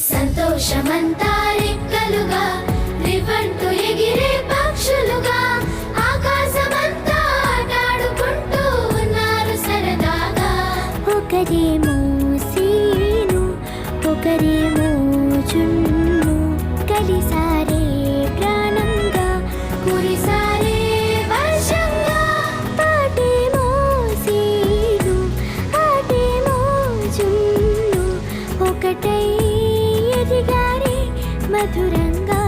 సంతోషమంతా రెక్కలుగా రివ్వంటూ ఎగిరే పక్షులుగా ఆకాశమంతా ఆటాడుకుంటూ ఉన్నారు సరదాగా. ఒకరేమో సీను ఒకరేమో చున్ను కలిసారే ప్రాణంగా కురిసారే వర్షంగా. పాటేమో సీను ఆటేమో చున్ను ఒకటై ఎదిగారే మధురంగా.